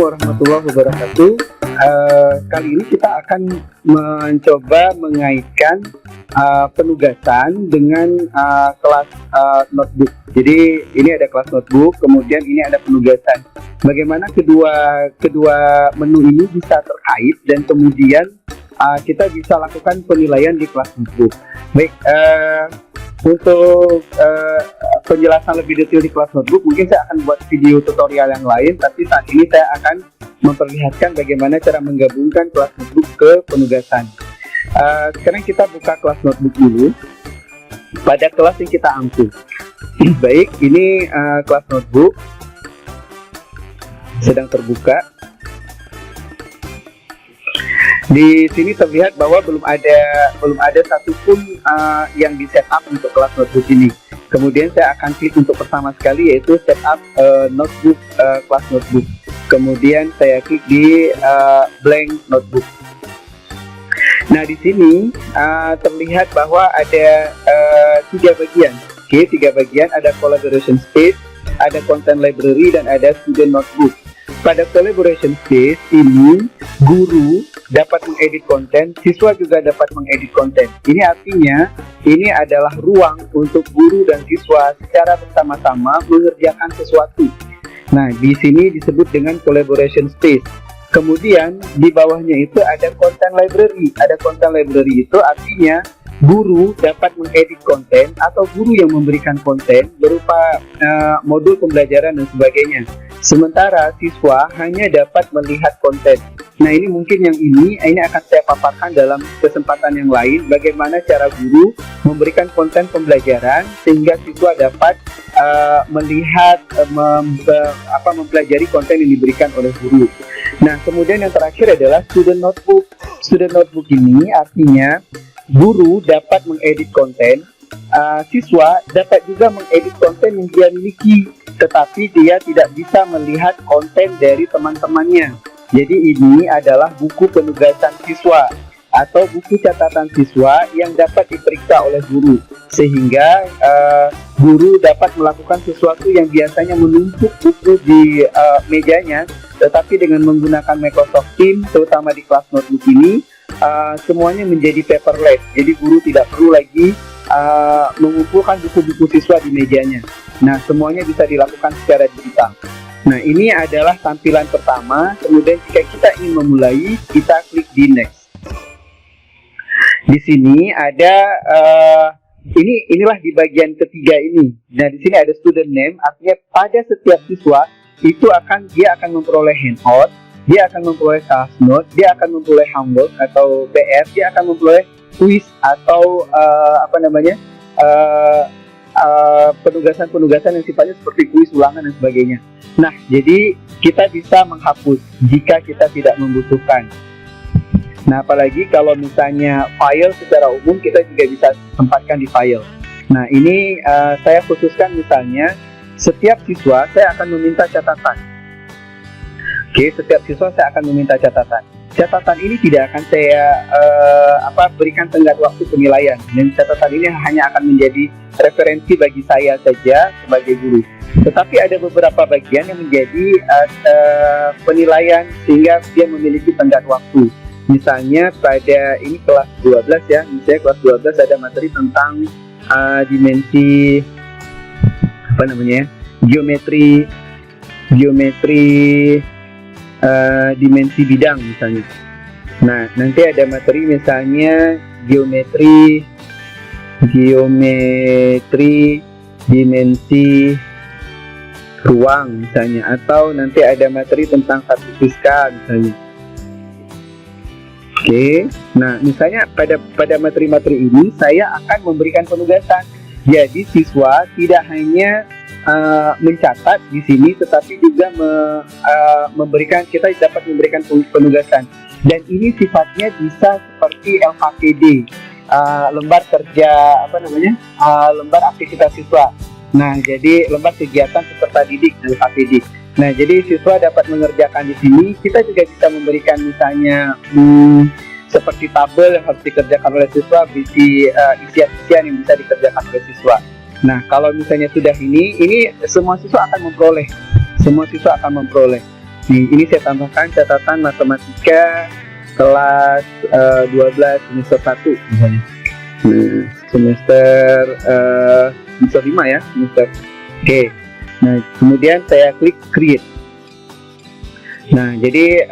warahmatullahi wabarakatuh. Kali ini kita akan mencoba mengaitkan penugasan dengan kelas notebook. Jadi ini ada kelas notebook, kemudian ini ada penugasan. Bagaimana kedua menu ini bisa terkait dan kemudian kita bisa lakukan penilaian di kelas notebook. Baik, untuk penjelasan lebih detail di kelas notebook, mungkin saya akan buat video tutorial yang lain, tapi saat ini saya akan memperlihatkan bagaimana cara menggabungkan kelas notebook ke penugasan. Sekarang kita buka kelas notebook dulu pada kelas yang kita ambil. Baik, ini kelas notebook sedang terbuka. Di sini terlihat bahwa belum ada satupun yang di setup untuk kelas notebook ini. Kemudian saya akan klik untuk pertama sekali, yaitu setup notebook, kelas notebook. Kemudian saya klik di blank notebook. Nah, di sini terlihat bahwa ada 3 bagian. Oke, 3 bagian, ada collaboration space, ada content library, dan ada student notebook. Pada collaboration space ini, guru dapat mengedit konten, siswa juga dapat mengedit konten. Ini artinya ini adalah ruang untuk guru dan siswa secara bersama-sama mengerjakan sesuatu. Nah, di sini disebut dengan collaboration space. Kemudian di bawahnya itu ada content library. Ada content library itu artinya guru dapat mengedit konten atau guru yang memberikan konten berupa modul pembelajaran dan sebagainya. Sementara siswa hanya dapat melihat konten. Nah, ini mungkin ini akan saya paparkan dalam kesempatan yang lain, bagaimana cara guru memberikan konten pembelajaran sehingga siswa dapat melihat, mempelajari konten yang diberikan oleh guru. Nah, kemudian yang terakhir adalah student notebook. Student notebook ini artinya guru dapat mengedit konten, siswa dapat juga mengedit konten yang dia miliki, tetapi dia tidak bisa melihat konten dari teman-temannya. Jadi ini adalah buku penugasan siswa atau buku catatan siswa yang dapat diperiksa oleh guru, sehingga guru dapat melakukan sesuatu yang biasanya menumpuk buku di mejanya, tetapi dengan menggunakan Microsoft Teams, terutama di kelas notebook ini, semuanya menjadi paperless. Jadi guru tidak perlu lagi mengumpulkan buku-buku siswa di mejanya. Nah, semuanya bisa dilakukan secara digital. Nah, ini adalah tampilan pertama. Kemudian jika kita ingin memulai, kita klik di next. Di sini ada inilah di bagian ketiga ini. Nah, di sini ada student name, artinya pada setiap siswa itu dia akan memperoleh handout, dia akan memperoleh class note, dia akan memperoleh homework atau PR, dia akan memperoleh quiz atau penugasan-penugasan yang sifatnya seperti kuis ulangan dan sebagainya. Nah, jadi kita bisa menghapus jika kita tidak membutuhkan. Nah, apalagi kalau misalnya file secara umum kita juga bisa tempatkan di file. Nah, ini saya khususkan misalnya setiap siswa saya akan meminta catatan. Oke, setiap siswa saya akan meminta catatan. Catatan ini tidak akan saya berikan tenggat waktu penilaian, dan catatan ini hanya akan menjadi referensi bagi saya saja sebagai guru. Tetapi ada beberapa bagian yang menjadi penilaian sehingga dia memiliki tenggat waktu. Misalnya pada ini kelas 12 ya, misalnya kelas 12 ada materi tentang dimensi geometri dimensi bidang misalnya. Nah, nanti ada materi misalnya geometri dimensi ruang misalnya, atau nanti ada materi tentang satu fiskal misalnya. Oke, nah misalnya pada materi-materi ini saya akan memberikan penugasan. Jadi siswa tidak hanya mencatat di sini, tetapi juga kita dapat memberikan penugasan. Dan ini sifatnya bisa seperti LKPD, lembar kerja lembar aktivitas siswa. Nah, jadi lembar kegiatan peserta didik LKPD. Nah, jadi siswa dapat mengerjakan di sini. Kita juga bisa memberikan misalnya seperti tabel yang harus dikerjakan oleh siswa, berisi isian-isian yang bisa dikerjakan oleh siswa. Nah, kalau misalnya sudah ini semua siswa akan memperoleh. nih, ini saya tambahkan catatan matematika kelas 12 semester 1 misalnya. Nah, semester 5 ya, semester. Oke. Nah, kemudian saya klik create. Nah, jadi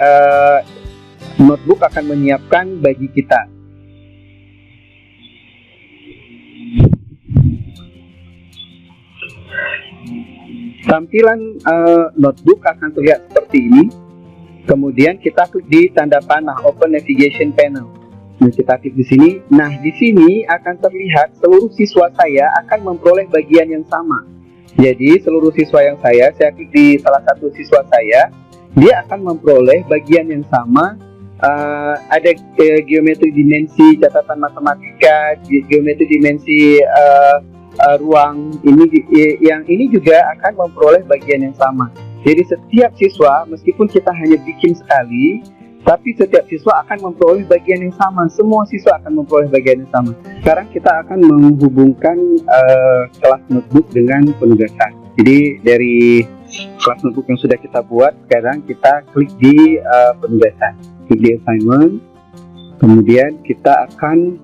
notebook akan menyiapkan bagi kita. Tampilan notebook akan terlihat seperti ini. Kemudian kita klik di tanda panah Open Navigation Panel. Nah, kita klik di sini. Nah, di sini akan terlihat seluruh siswa saya akan memperoleh bagian yang sama. Jadi, seluruh siswa yang saya klik di salah satu siswa saya, dia akan memperoleh bagian yang sama. Ada geometri dimensi, catatan matematika, geometri dimensi ruang ini, yang ini juga akan memperoleh bagian yang sama. Jadi setiap siswa, meskipun kita hanya bikin sekali, tapi setiap siswa akan memperoleh bagian yang sama. Semua siswa akan memperoleh bagian yang sama. Sekarang kita akan menghubungkan kelas notebook dengan penugasan. Jadi dari kelas notebook yang sudah kita buat, sekarang kita klik di penugasan, klik di assignment. Kemudian kita akan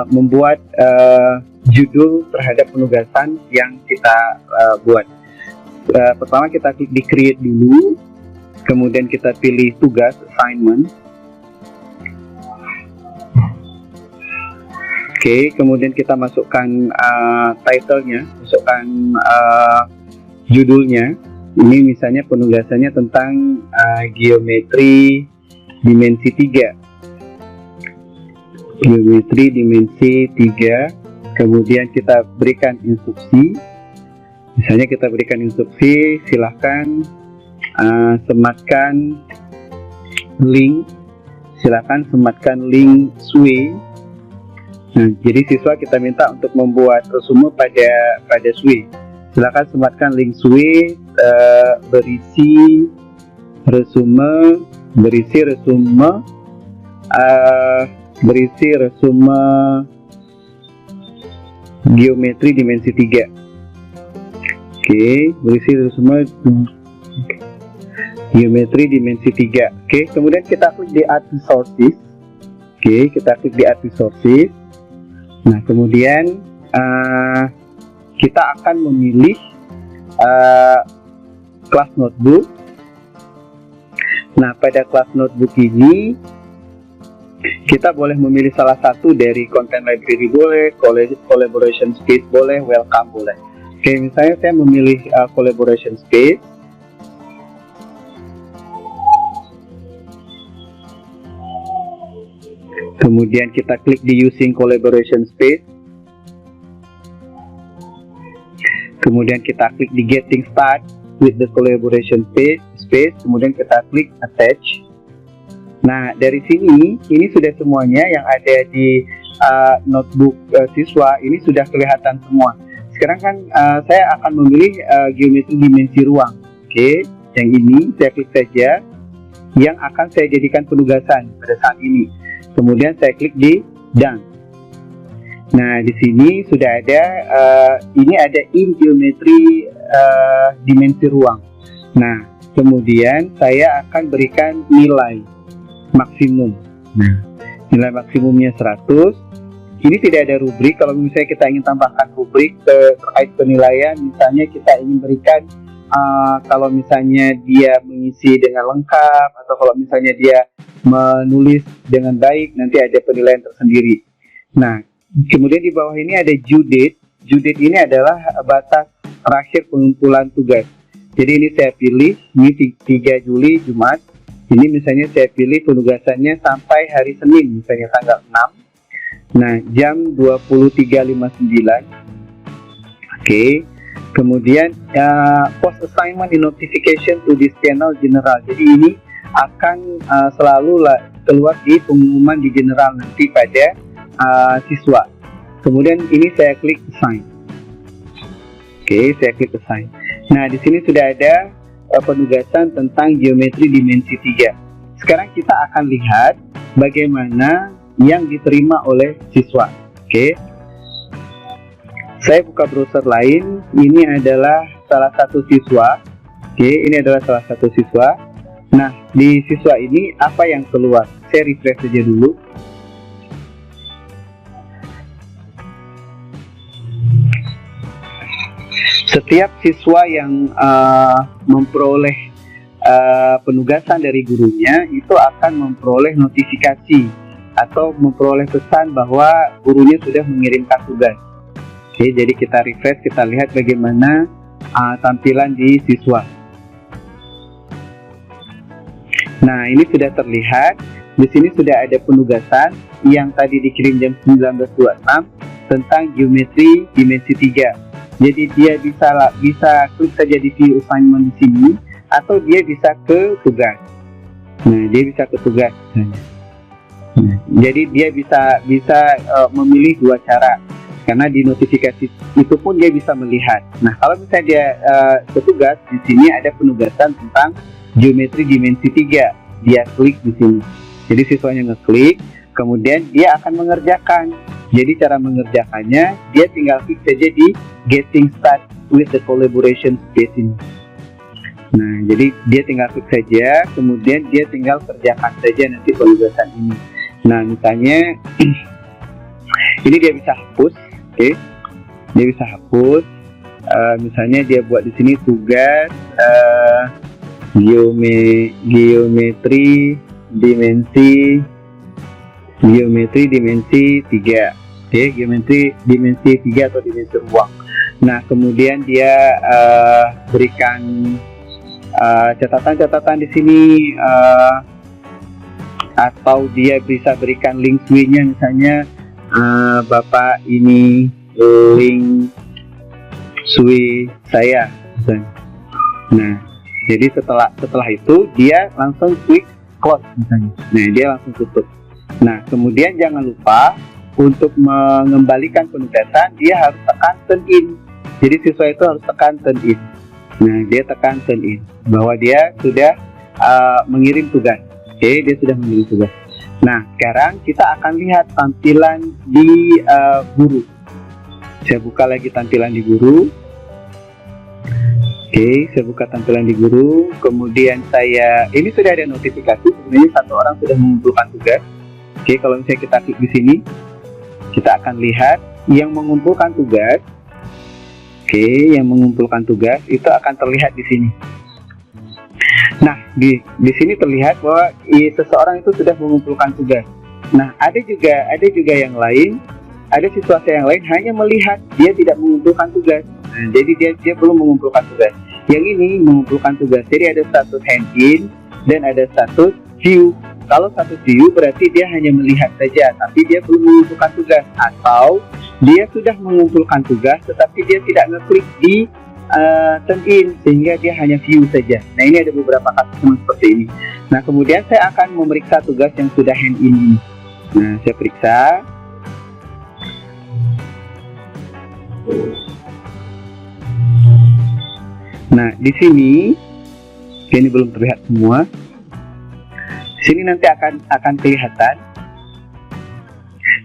membuat judul terhadap penugasan yang kita buat. Pertama kita klik di create dulu, kemudian kita pilih tugas assignment. Oke, kemudian kita masukkan title-nya, masukkan judulnya. Ini misalnya penugasannya tentang geometri dimensi 3. Geometri dimensi 3. Kemudian kita berikan instruksi. Misalnya kita berikan instruksi, silahkan sematkan link. Silahkan sematkan link SWE. Nah, jadi siswa kita minta untuk membuat resume pada SWE. Silahkan sematkan link SWE, berisi resume geometri dimensi 3. Oke, berisi resume geometri dimensi 3. Oke, kemudian kita klik di add resources. Oke, kita klik di add resources. Nah, kemudian kita akan memilih kelas notebook. Nah, pada kelas notebook ini kita boleh memilih salah satu dari content library boleh, collaboration space boleh, welcome boleh. Oke, misalnya saya memilih collaboration space. Kemudian kita klik di using collaboration space. Kemudian kita klik di getting start with the collaboration space. Kemudian kita klik attach. Nah, dari sini, ini sudah semuanya yang ada di notebook siswa, ini sudah kelihatan semua. Sekarang kan saya akan memilih geometri dimensi ruang. Oke, yang ini saya klik saja, yang akan saya jadikan penugasan pada saat ini. Kemudian saya klik di done. Nah, di sini sudah ada, ini ada in geometri dimensi ruang. Nah, kemudian saya akan berikan nilai maksimum. Nah, nilai maksimumnya 100. Ini tidak ada rubrik. Kalau misalnya kita ingin tambahkan rubrik terkait penilaian, misalnya kita ingin berikan kalau misalnya dia mengisi dengan lengkap, atau kalau misalnya dia menulis dengan baik, nanti ada penilaian tersendiri. Nah, kemudian di bawah ini ada due date. Due date ini adalah batas terakhir pengumpulan tugas. Jadi ini saya pilih, ini 3 Juli Jumat. Ini misalnya saya pilih penugasannya sampai hari Senin, misalnya tanggal 6. Nah, jam 23.59. Oke. Kemudian post assignment in notification to this channel general. Jadi ini akan selalu keluar di pengumuman di general nanti pada siswa. Kemudian ini saya klik assign. Oke, saya klik assign. Nah, di sini sudah ada penugasan tentang geometri dimensi 3. Sekarang kita akan lihat bagaimana yang diterima oleh siswa. Oke. Saya buka browser lain. Ini adalah salah satu siswa. Oke, ini adalah salah satu siswa. Nah, di siswa ini apa yang keluar? Saya refresh saja dulu. Setiap siswa yang memperoleh penugasan dari gurunya itu akan memperoleh notifikasi atau memperoleh pesan bahwa gurunya sudah mengirimkan tugas. Oke, jadi kita refresh, kita lihat bagaimana tampilan di siswa. Nah, ini sudah terlihat. Di sini sudah ada penugasan yang tadi dikirim jam 19.26 tentang geometri dimensi 3. Jadi dia bisa klik saja di view assignment di sini, atau dia bisa ke tugas. Nah, dia bisa ke tugas. Nah, jadi dia bisa memilih dua cara, karena di notifikasi itu pun dia bisa melihat. Nah, kalau misalnya dia ke tugas, di sini ada penugasan tentang geometri dimensi 3. Dia klik di sini. Jadi siswanya ngeklik, kemudian dia akan mengerjakan. Jadi cara mengerjakannya, dia tinggal klik saja di Getting Start with the Collaboration Space ini. Nah, jadi dia tinggal klik saja, kemudian dia tinggal kerjakan saja nanti penugasan ini. Nah, misalnya ini dia bisa hapus, oke? Dia bisa hapus. Misalnya dia buat di sini tugas geometri dimensi 3. Oke, geometri dimensi 3 atau dimensi ruang. Nah, kemudian dia berikan catatan-catatan di sini, atau dia bisa berikan link SWI-nya, misalnya Bapak ini link SWI saya. Nah, jadi setelah itu dia langsung klik close misalnya. Nah, dia langsung tutup. Nah, kemudian jangan lupa untuk mengembalikan penugasan, dia harus tekan turn in. Jadi siswa itu harus tekan turn in. Nah, dia tekan turn in bahwa dia sudah mengirim tugas. Oke, dia sudah mengirim tugas. Nah, sekarang kita akan lihat tampilan di guru. Saya buka lagi tampilan di guru. Oke, saya buka tampilan di guru. Kemudian ini sudah ada notifikasi. Sebenarnya satu orang sudah mengumpulkan tugas. Oke, kalau misalnya kita klik di sini, kita akan lihat yang mengumpulkan tugas. Oke, yang mengumpulkan tugas itu akan terlihat di sini. Nah, di sini terlihat bahwa seseorang itu sudah mengumpulkan tugas. Nah, ada juga yang lain, ada siswa saya yang lain hanya melihat, dia tidak mengumpulkan tugas. Nah, jadi dia belum mengumpulkan tugas. Yang ini mengumpulkan tugas. Jadi ada status hand in dan ada status view. Kalau status view berarti dia hanya melihat saja, tapi dia belum mengumpulkan tugas. Atau dia sudah mengumpulkan tugas, tetapi dia tidak ngeklik di turn in, sehingga dia hanya view saja. Nah, ini ada beberapa kasus seperti ini. Nah, kemudian saya akan memeriksa tugas yang sudah hand in ini. Nah, saya periksa. Nah, di sini ini belum terlihat semua. Sini nanti akan kelihatan.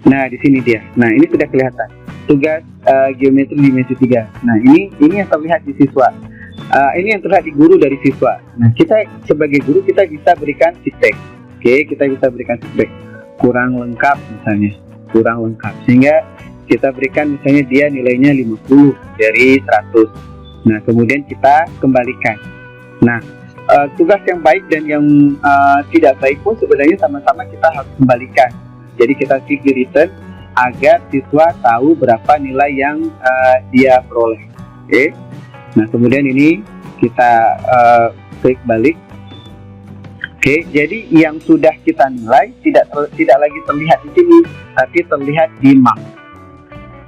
Nah, di sini dia. Nah, ini sudah kelihatan. Tugas geometri dimensi 3. Nah, ini yang terlihat di siswa. Ini yang terlihat di guru dari siswa. Nah, kita sebagai guru kita bisa berikan feedback. Oke, kita bisa berikan feedback. Kurang lengkap misalnya. Kurang lengkap. Sehingga kita berikan misalnya dia nilainya 50 dari 100. Nah, kemudian kita kembalikan. Nah, tugas yang baik dan yang tidak baik pun sebenarnya sama-sama kita harus kembalikan. Jadi kita klik di return agar siswa tahu berapa nilai yang dia peroleh. Oke. Nah, kemudian ini kita klik balik. Oke, jadi yang sudah kita nilai tidak lagi terlihat di sini, tapi terlihat di map.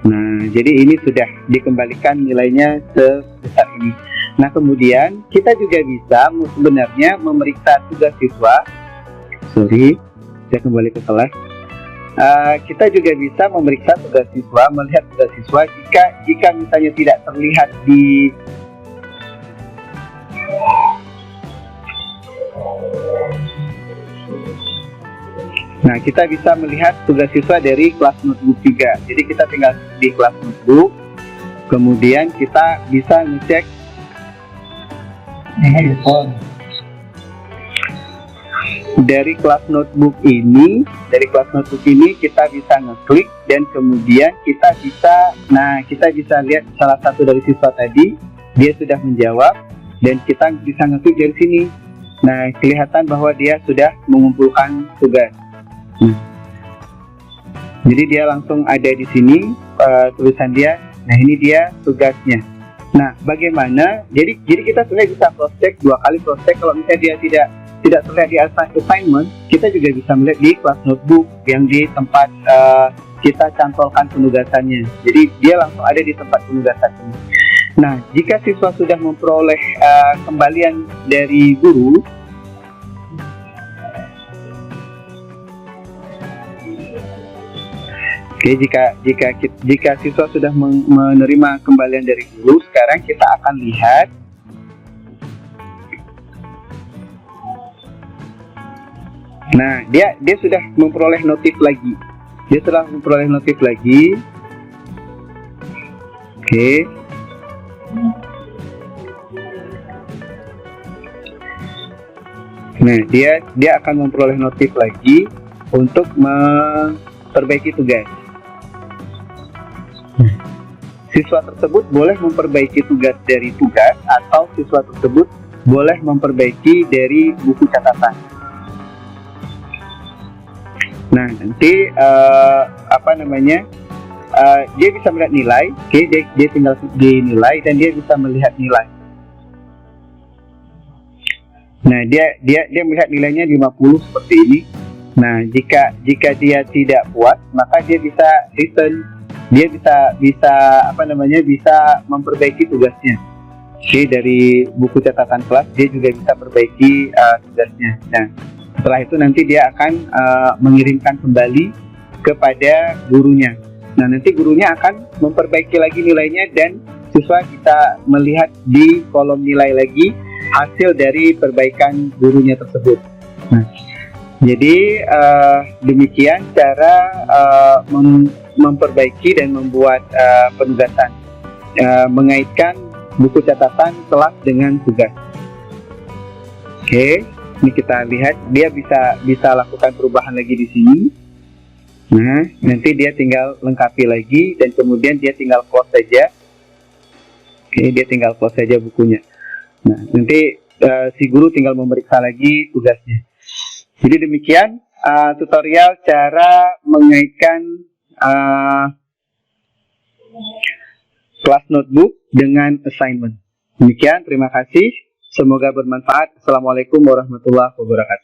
Nah, jadi ini sudah dikembalikan nilainya sebesar ini. Nah, kemudian kita juga bisa sebenarnya memeriksa tugas siswa. Saya kembali ke kelas. Kita juga bisa memeriksa tugas siswa, melihat tugas siswa jika misalnya tidak terlihat di Nah, kita bisa melihat tugas siswa dari kelas notebook 3. Jadi kita tinggal di kelas notebook, kemudian kita bisa ngecek Dari kelas notebook ini kita bisa ngeklik dan kemudian kita bisa lihat salah satu dari siswa tadi dia sudah menjawab dan kita bisa ngeklik dari sini. Nah, kelihatan bahwa dia sudah mengumpulkan tugas. Jadi dia langsung ada di sini tulisan dia. Nah, ini dia tugasnya. Nah, bagaimana? Jadi kita sebenarnya bisa cross check 2 kali cross check. Kalau misalnya dia tidak terlihat di assignment, kita juga bisa melihat di kelas notebook yang di tempat kita cantolkan penugasannya. Jadi dia langsung ada di tempat penugasan ini. Nah, jika siswa sudah memperoleh kembalian dari guru, oke, jika siswa sudah menerima kembalian dari guru, sekarang kita akan lihat nah, dia sudah memperoleh notif lagi. Oke. Nah, dia akan memperoleh notif lagi untuk memperbaiki tugas. Siswa tersebut boleh memperbaiki tugas dari tugas atau siswa tersebut boleh memperbaiki dari buku catatan. Nah, nanti dia bisa melihat nilai. Oke, dia tinggal di nilai dan dia bisa melihat nilai. Nah, dia melihat nilainya 50 seperti ini. Nah, jika dia tidak puas, maka dia bisa return. Dia bisa memperbaiki tugasnya. Oke, dari buku catatan kelas dia juga bisa perbaiki tugasnya. Nah, setelah itu nanti dia akan mengirimkan kembali kepada gurunya. Nah, nanti gurunya akan memperbaiki lagi nilainya dan siswa bisa melihat di kolom nilai lagi hasil dari perbaikan gurunya tersebut. Nah, jadi demikian cara memperbaiki dan membuat penugasan, mengaitkan buku catatan kelas dengan tugas. Oke, ini kita lihat dia bisa lakukan perubahan lagi di sini. Nah, nanti dia tinggal lengkapi lagi dan kemudian dia tinggal close saja. Oke, dia tinggal close saja bukunya. Nah, nanti si guru tinggal memeriksa lagi tugasnya. Jadi demikian tutorial cara mengaitkan kelas notebook dengan assignment. Demikian, terima kasih. Semoga bermanfaat. Assalamualaikum warahmatullahi wabarakatuh.